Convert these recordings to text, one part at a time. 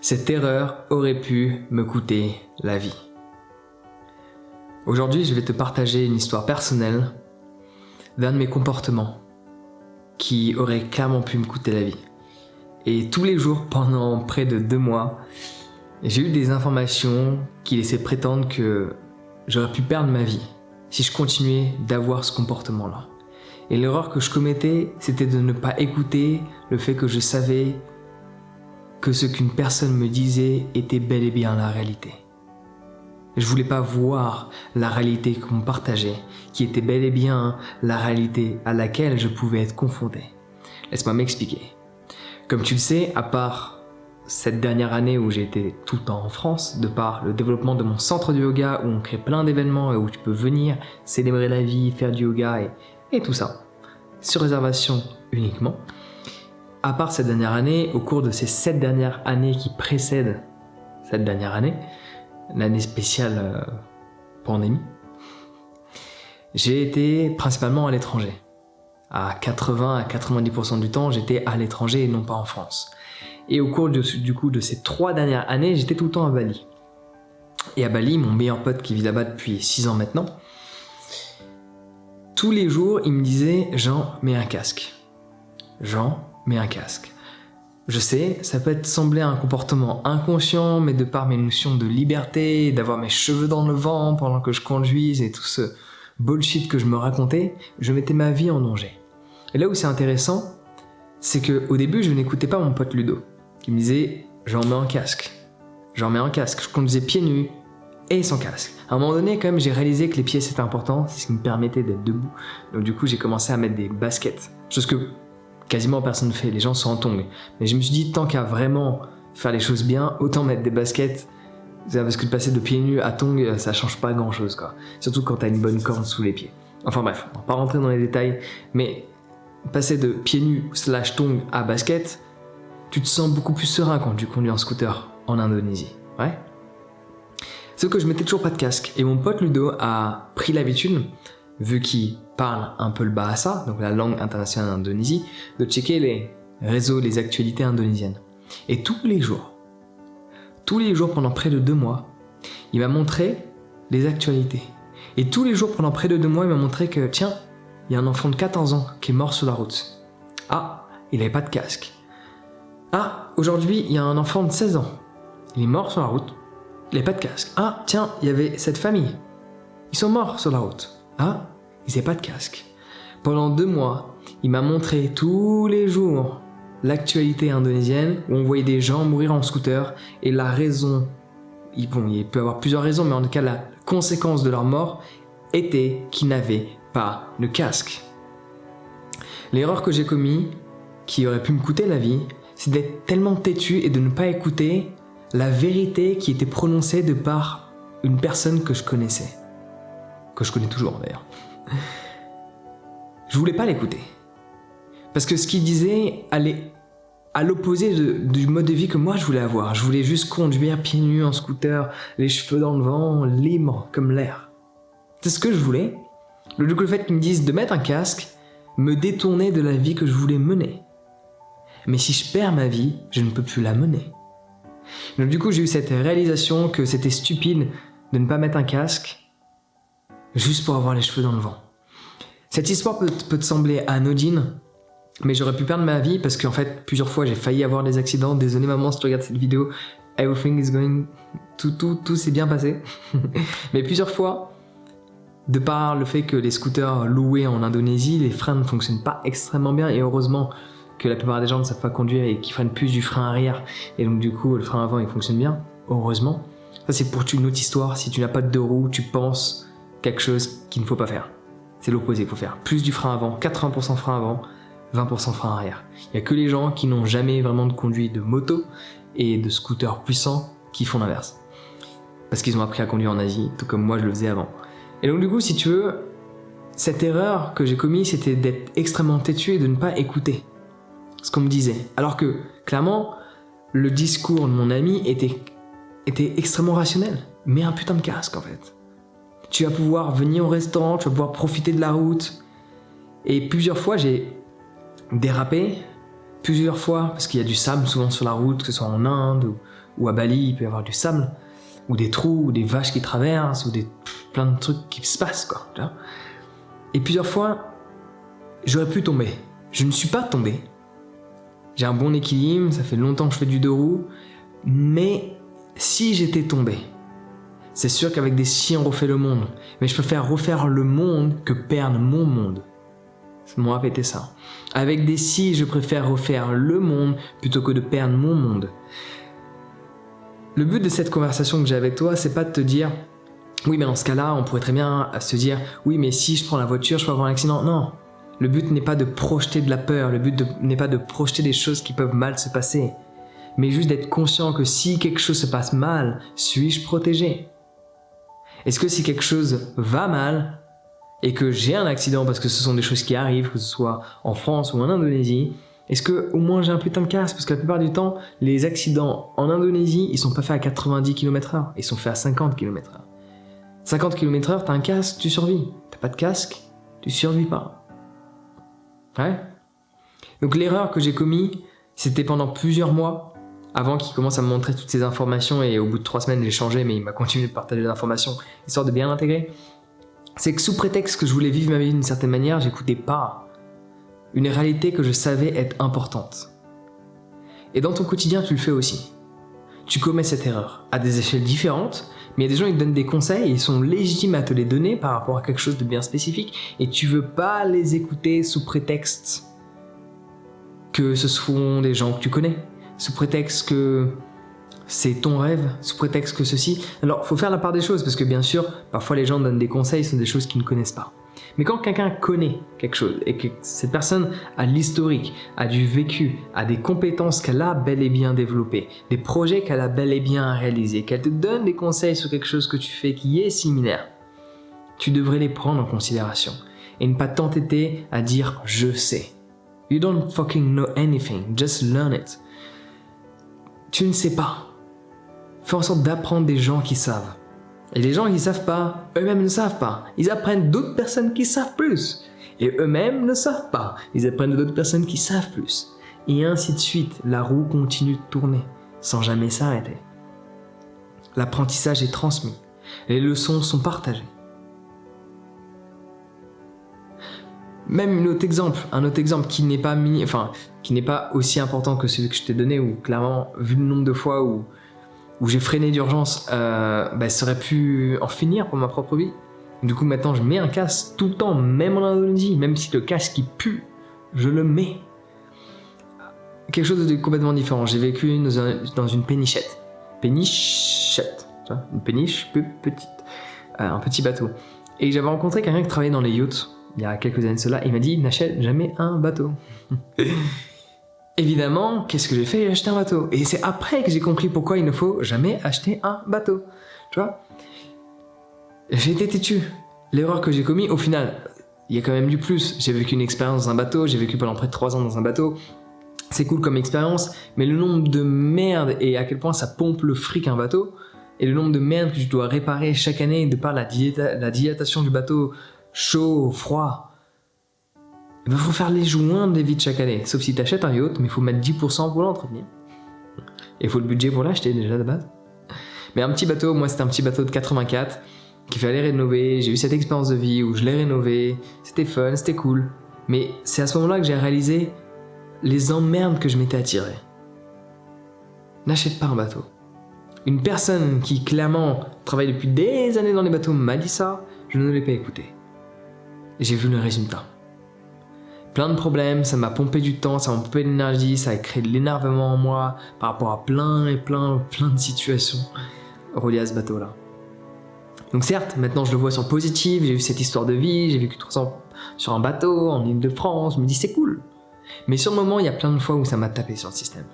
Cette erreur aurait pu me coûter la vie. Aujourd'hui, je vais te partager une histoire personnelle d'un de mes comportements qui aurait clairement pu me coûter la vie. Et tous les jours, pendant près de 2 mois, j'ai eu des informations qui laissaient prétendre que j'aurais pu perdre ma vie si je continuais d'avoir ce comportement-là. Et l'erreur que je commettais, c'était de ne pas écouter le fait que je savais que ce qu'une personne me disait était bel et bien la réalité. Je voulais pas voir la réalité qu'on me partageait, qui était bel et bien la réalité à laquelle je pouvais être confronté. Laisse-moi m'expliquer. Comme tu le sais, à part cette dernière année où j'ai été tout le temps en France, de par le développement de mon centre de yoga où on crée plein d'événements et où tu peux venir célébrer la vie, faire du yoga et tout ça, sur réservation uniquement. À part cette dernière année, au cours de ces 7 dernières années qui précèdent cette dernière année, l'année spéciale pandémie, j'ai été principalement à l'étranger. À 80 à 90% du temps, j'étais à l'étranger et non pas en France. Et au cours de ces 3 dernières années, j'étais tout le temps à Bali. Et à Bali, mon meilleur pote qui vit là-bas depuis 6 ans maintenant, tous les jours, il me disait « Jean, mets un casque. Jean, mets un casque. » Je sais, ça peut sembler un comportement inconscient, mais de par mes notions de liberté, d'avoir mes cheveux dans le vent pendant que je conduise et tout ce bullshit que je me racontais, je mettais ma vie en danger. Et là où c'est intéressant, c'est qu'au début, je n'écoutais pas mon pote Ludo, qui me disait « J'en mets un casque. J'en mets un casque. » Je conduisais pieds nus et sans casque. À un moment donné, quand même, j'ai réalisé que les pieds c'était important, c'est ce qui me permettait d'être debout. Donc du coup, j'ai commencé à mettre des baskets, chose que quasiment personne ne fait, les gens sont en tongs. Mais je me suis dit, tant qu'à vraiment faire les choses bien, autant mettre des baskets, parce que de passer de pieds nus à tongs, ça change pas grand chose, quoi. Surtout quand t'as une bonne corde sous les pieds. Enfin bref, on va pas rentrer dans les détails, mais passer de pieds nus / tongs à basket, tu te sens beaucoup plus serein quand tu conduis en scooter en Indonésie, ouais. Sauf que je mettais toujours pas de casque, et mon pote Ludo a pris l'habitude, vu qu'il parle un peu le bahasa, donc la langue internationale d'Indonésie, de checker les réseaux, les actualités indonésiennes. Et tous les jours pendant près de 2 mois, il m'a montré les actualités. Et tous les jours pendant près de 2 mois, il m'a montré que, tiens, il y a un enfant de 14 ans qui est mort sur la route. Ah, il n'avait pas de casque. Ah, aujourd'hui, il y a un enfant de 16 ans. Il est mort sur la route. Il n'avait pas de casque. Ah, tiens, il y avait cette famille. Ils sont morts sur la route. Ah, ils n'avaient pas de casque. Pendant 2 mois, il m'a montré tous les jours l'actualité indonésienne où on voyait des gens mourir en scooter et la raison, il peut y avoir plusieurs raisons, mais en tout cas la conséquence de leur mort était qu'ils n'avaient pas de casque. L'erreur que j'ai commise, qui aurait pu me coûter la vie, c'est d'être tellement têtu et de ne pas écouter la vérité qui était prononcée de par une personne que je connaissais. Que je connais toujours d'ailleurs. Je voulais pas l'écouter. Parce que ce qu'il disait allait à l'opposé du mode de vie que moi je voulais avoir. Je voulais juste conduire pieds nus en scooter, les cheveux dans le vent, libre comme l'air. C'est ce que je voulais. Le fait qu'il me dise de mettre un casque me détournait de la vie que je voulais mener. Mais si je perds ma vie, je ne peux plus la mener. Donc du coup, j'ai eu cette réalisation que c'était stupide de ne pas mettre un casque juste pour avoir les cheveux dans le vent. Cette histoire peut te sembler anodine, mais j'aurais pu perdre ma vie parce qu'en fait, plusieurs fois, j'ai failli avoir des accidents. Désolé maman si tu regardes cette vidéo, everything is going... Tout s'est bien passé. Mais plusieurs fois, de par le fait que les scooters loués en Indonésie, les freins ne fonctionnent pas extrêmement bien, et heureusement que la plupart des gens ne savent pas conduire et qui freinent plus du frein arrière, et donc du coup, le frein avant, il fonctionne bien, heureusement. Ça, c'est pour une autre histoire. Si tu n'as pas de 2 roues, tu penses quelque chose qu'il ne faut pas faire. C'est l'opposé, il faut faire plus du frein avant, 80% frein avant, 20% frein arrière. Il n'y a que les gens qui n'ont jamais vraiment de conduit de moto et de scooter puissants qui font l'inverse. Parce qu'ils ont appris à conduire en Asie, tout comme moi je le faisais avant. Et donc du coup, si tu veux, cette erreur que j'ai commise, c'était d'être extrêmement têtu et de ne pas écouter ce qu'on me disait. Alors que, clairement, le discours de mon ami était extrêmement rationnel. Mets un putain de casque en fait. Tu vas pouvoir venir au restaurant, tu vas pouvoir profiter de la route. Et plusieurs fois, j'ai dérapé, plusieurs fois, parce qu'il y a du sable souvent sur la route, que ce soit en Inde ou à Bali, il peut y avoir du sable, ou des trous, ou des vaches qui traversent, ou plein de trucs qui se passent, quoi. Tu vois. Et plusieurs fois, j'aurais pu tomber. Je ne suis pas tombé. J'ai un bon équilibre, ça fait longtemps que je fais du 2 roues, mais si j'étais tombé, c'est sûr qu'avec des si on refait le monde, mais je préfère refaire le monde que perdre mon monde. Moi répéter ça. Avec des si, je préfère refaire le monde plutôt que de perdre mon monde. Le but de cette conversation que j'ai avec toi, c'est pas de te dire oui, mais dans ce cas-là, on pourrait très bien se dire oui, mais si je prends la voiture, je peux avoir un accident. Non. Le but n'est pas de projeter de la peur, le but n'est pas de projeter des choses qui peuvent mal se passer, mais juste d'être conscient que si quelque chose se passe mal, suis-je protégé? Est-ce que si quelque chose va mal et que j'ai un accident, parce que ce sont des choses qui arrivent, que ce soit en France ou en Indonésie, est-ce que au moins j'ai un putain de casque? Parce que la plupart du temps, les accidents en Indonésie, ils sont pas faits à 90 km/h, ils sont faits à 50 km/h. 50 km/h, t'as un casque, tu survis. T'as pas de casque, tu survis pas. Ouais. Donc l'erreur que j'ai commise, c'était pendant plusieurs mois, avant qu'il commence à me montrer toutes ces informations, et au bout de 3 semaines, j'ai changé, mais il m'a continué de partager des informations, histoire de bien l'intégrer. C'est que sous prétexte que je voulais vivre ma vie d'une certaine manière, j'écoutais pas une réalité que je savais être importante. Et dans ton quotidien, tu le fais aussi. Tu commets cette erreur, à des échelles différentes, mais il y a des gens qui te donnent des conseils et ils sont légitimes à te les donner par rapport à quelque chose de bien spécifique, et tu veux pas les écouter sous prétexte que ce sont des gens que tu connais, sous prétexte que c'est ton rêve, sous prétexte que ceci. Alors, faut faire la part des choses, parce que bien sûr, parfois les gens donnent des conseils sur des choses qu'ils ne connaissent pas. Mais quand quelqu'un connaît quelque chose, et que cette personne a l'historique, a du vécu, a des compétences qu'elle a bel et bien développées, des projets qu'elle a bel et bien réalisés, qu'elle te donne des conseils sur quelque chose que tu fais qui est similaire, tu devrais les prendre en considération, et ne pas t'entêter à dire « je sais ». You don't fucking know anything, just learn it. Tu ne sais pas. Fais en sorte d'apprendre des gens qui savent. Et les gens qui ne savent pas, eux-mêmes ne savent pas. Ils apprennent d'autres personnes qui savent plus. Et eux-mêmes ne savent pas. Ils apprennent d'autres personnes qui savent plus. Et ainsi de suite, la roue continue de tourner, sans jamais s'arrêter. L'apprentissage est transmis. Les leçons sont partagées. Même un autre exemple qui n'est pas qui n'est pas aussi important que celui que je t'ai donné, où clairement, vu le nombre de fois où j'ai freiné d'urgence, ça aurait pu en finir pour ma propre vie. Du coup, maintenant, je mets un casque tout le temps, même en Indonésie, même si le casque il pue, je le mets. Quelque chose de complètement différent. J'ai vécu dans une pénichette. Pénichette, tu vois, une péniche plus petite, un petit bateau. Et j'avais rencontré quelqu'un qui travaillait dans les yachts il y a quelques années de cela. Il m'a dit, n'achète jamais un bateau. Évidemment, qu'est-ce que j'ai fait? J'ai acheté un bateau. Et c'est après que j'ai compris pourquoi il ne faut jamais acheter un bateau. Tu vois? J'ai été têtu. L'erreur que j'ai commise, au final, il y a quand même du plus. J'ai vécu une expérience dans un bateau, j'ai vécu pendant près de 3 ans dans un bateau. C'est cool comme expérience, mais le nombre de merdes et à quel point ça pompe le fric un bateau, et le nombre de merdes que tu dois réparer chaque année de par la dilatation du bateau, chaud, froid, il faut faire les joints des vides chaque année. Sauf si tu achètes un yacht, mais il faut mettre 10% pour l'entretenir. Et il faut le budget pour l'acheter déjà de base. Mais un petit bateau, moi c'était un petit bateau de 84 qu'il fallait rénover. J'ai eu cette expérience de vie où je l'ai rénové. C'était fun, c'était cool. Mais c'est à ce moment-là que j'ai réalisé les emmerdes que je m'étais attiré. N'achète pas un bateau. Une personne qui clairement travaille depuis des années dans les bateaux m'a dit ça, je ne l'ai pas écouté. Et j'ai vu le résultat. Plein de problèmes, ça m'a pompé du temps, ça m'a pompé de l'énergie, ça a créé de l'énervement en moi par rapport à plein de situations reliées à ce bateau-là. Donc certes, maintenant je le vois sur positif, j'ai eu cette histoire de vie, j'ai vécu 3 ans sur un bateau en Île-de-France, je me dis c'est cool. Mais sur le moment, il y a plein de fois où ça m'a tapé sur le système.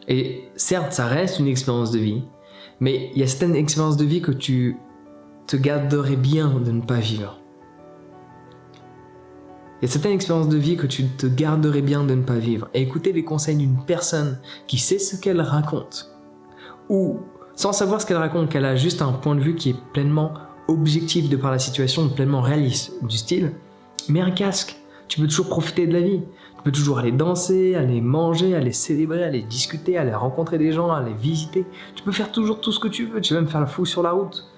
Et certes, ça reste une expérience de vie, mais il y a certaines expériences de vie que tu te garderais bien de ne pas vivre. Il y a certaines expériences de vie que tu te garderais bien de ne pas vivre. Et écouter les conseils d'une personne qui sait ce qu'elle raconte, ou sans savoir ce qu'elle raconte, qu'elle a juste un point de vue qui est pleinement objectif de par la situation, pleinement réaliste, du style, mets un casque, Tu peux toujours profiter de la vie. Tu peux toujours aller danser, aller manger, aller célébrer, aller discuter, aller rencontrer des gens, aller visiter. Tu peux faire toujours tout ce que tu veux. Tu peux même faire le fou sur la route.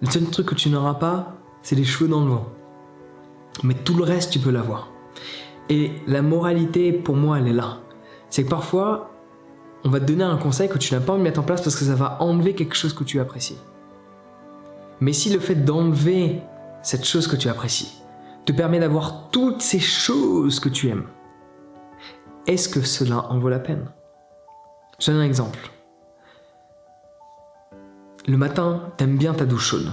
Le seul truc que tu n'auras pas, c'est les cheveux dans le vent. Mais tout le reste, tu peux l'avoir. Et la moralité, pour moi, elle est là. C'est que parfois, on va te donner un conseil que tu n'as pas envie de mettre en place parce que ça va enlever quelque chose que tu apprécies. Mais si le fait d'enlever cette chose que tu apprécies te permet d'avoir toutes ces choses que tu aimes, est-ce que cela en vaut la peine? Je donne un exemple. Le matin, t'aimes bien ta douche chaude.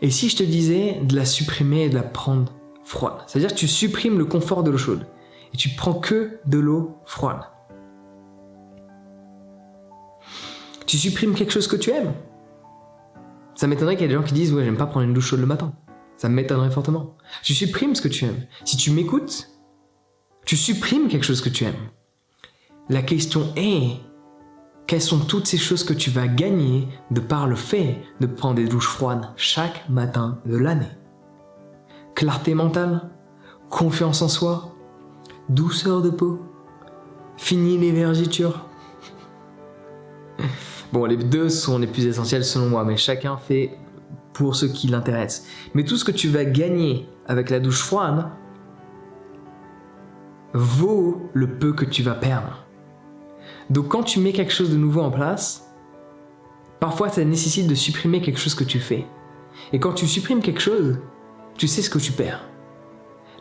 Et si je te disais de la supprimer et de la prendre froide, c'est-à-dire que tu supprimes le confort de l'eau chaude et tu prends que de l'eau froide. Tu supprimes quelque chose que tu aimes. Ça m'étonnerait qu'il y ait des gens qui disent « Ouais, j'aime pas prendre une douche chaude le matin ». Ça m'étonnerait fortement. Tu supprimes ce que tu aimes. Si tu m'écoutes, tu supprimes quelque chose que tu aimes. La question est, quelles sont toutes ces choses que tu vas gagner de par le fait de prendre des douches froides chaque matin de l'année? Clarté mentale, confiance en soi, douceur de peau, fini les vergitures. Bon, les deux sont les plus essentiels selon moi, mais chacun fait pour ce qui l'intéresse. Mais tout ce que tu vas gagner avec la douche froide vaut le peu que tu vas perdre. Donc quand tu mets quelque chose de nouveau en place, parfois ça nécessite de supprimer quelque chose que tu fais. Et quand tu supprimes quelque chose, tu sais ce que tu perds.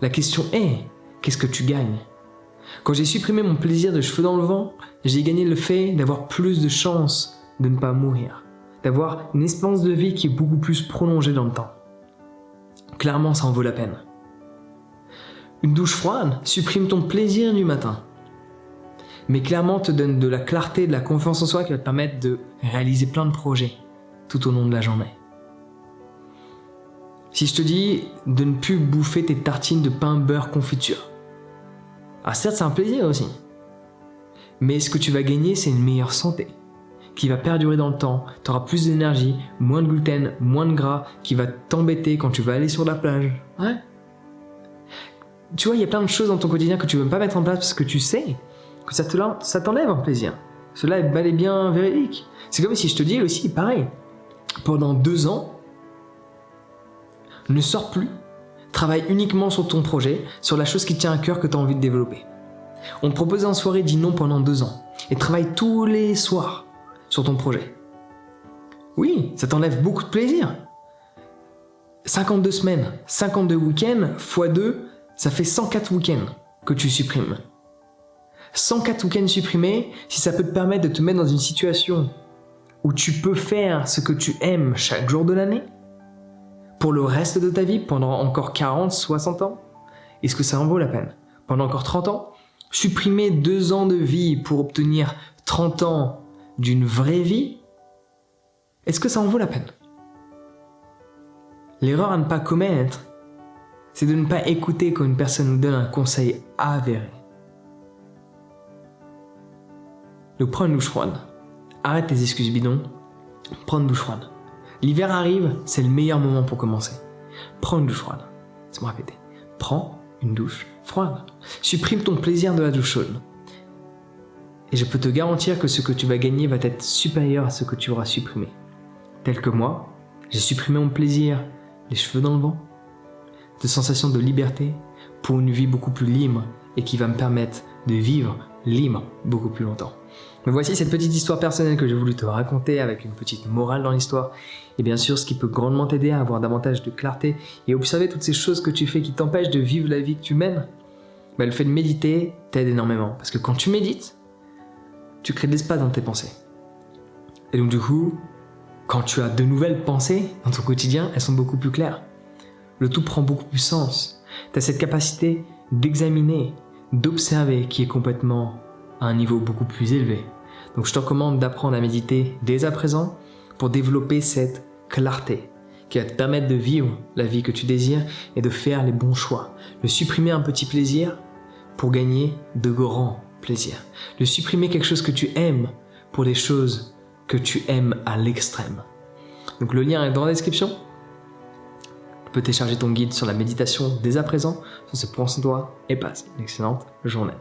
La question est, qu'est-ce que tu gagnes? Quand j'ai supprimé mon plaisir de cheveux dans le vent, j'ai gagné le fait d'avoir plus de chances de ne pas mourir, d'avoir une espérance de vie qui est beaucoup plus prolongée dans le temps. Clairement, ça en vaut la peine. Une douche froide supprime ton plaisir du matin, mais clairement te donne de la clarté, de la confiance en soi qui va te permettre de réaliser plein de projets tout au long de la journée. Si je te dis de ne plus bouffer tes tartines de pain beurre confiture, alors certes c'est un plaisir aussi, mais ce que tu vas gagner c'est une meilleure santé qui va perdurer dans le temps. Tu auras plus d'énergie, moins de gluten, moins de gras qui va t'embêter quand tu vas aller sur la plage. Ouais. Tu vois, il y a plein de choses dans ton quotidien que tu ne veux pas mettre en place parce que tu sais que ça t'enlève un plaisir. Cela est bel et bien véridique. C'est comme si je te dis aussi, pareil, pendant 2 ans, ne sors plus, travaille uniquement sur ton projet, sur la chose qui te tient à cœur que tu as envie de développer. On te propose en soirée, dis non pendant 2 ans et travaille tous les soirs sur ton projet. Oui, ça t'enlève beaucoup de plaisir. 52 semaines, 52 week-ends, x 2, ça fait 104 week-ends que tu supprimes. 104 week-ends supprimés, si ça peut te permettre de te mettre dans une situation où tu peux faire ce que tu aimes chaque jour de l'année, pour le reste de ta vie, pendant encore 40, 60 ans, est-ce que ça en vaut la peine? Pendant encore 30 ans, supprimer 2 ans de vie pour obtenir 30 ans d'une vraie vie, est-ce que ça en vaut la peine? L'erreur à ne pas commettre, c'est de ne pas écouter quand une personne nous donne un conseil avéré. Donc prends une douche froide, arrête tes excuses bidons, prends une douche froide. L'hiver arrive, c'est le meilleur moment pour commencer. Prends une douche froide, laisse-moi répéter, prends une douche froide. Supprime ton plaisir de la douche chaude. Et je peux te garantir que ce que tu vas gagner va être supérieur à ce que tu auras supprimé. Tel que moi, j'ai supprimé mon plaisir, les cheveux dans le vent, de sensations de liberté pour une vie beaucoup plus libre et qui va me permettre de vivre libre beaucoup plus longtemps. Mais voici cette petite histoire personnelle que j'ai voulu te raconter avec une petite morale dans l'histoire. Et bien sûr, ce qui peut grandement t'aider à avoir davantage de clarté et observer toutes ces choses que tu fais qui t'empêchent de vivre la vie que tu mènes. Le fait de méditer t'aide énormément. Parce que quand tu médites, tu crées de l'espace dans tes pensées. Et donc du coup, quand tu as de nouvelles pensées dans ton quotidien, elles sont beaucoup plus claires. Le tout prend beaucoup plus sens. Tu as cette capacité d'examiner, d'observer qui est complètement à un niveau beaucoup plus élevé. Donc je te recommande d'apprendre à méditer dès à présent pour développer cette clarté qui va te permettre de vivre la vie que tu désires et de faire les bons choix. De supprimer un petit plaisir pour gagner de grands plaisirs. De supprimer quelque chose que tu aimes pour des choses que tu aimes à l'extrême. Donc le lien est dans la description. Tu peux télécharger ton guide sur la méditation dès à présent. Sur ce, prends soin de toi et passe une excellente journée.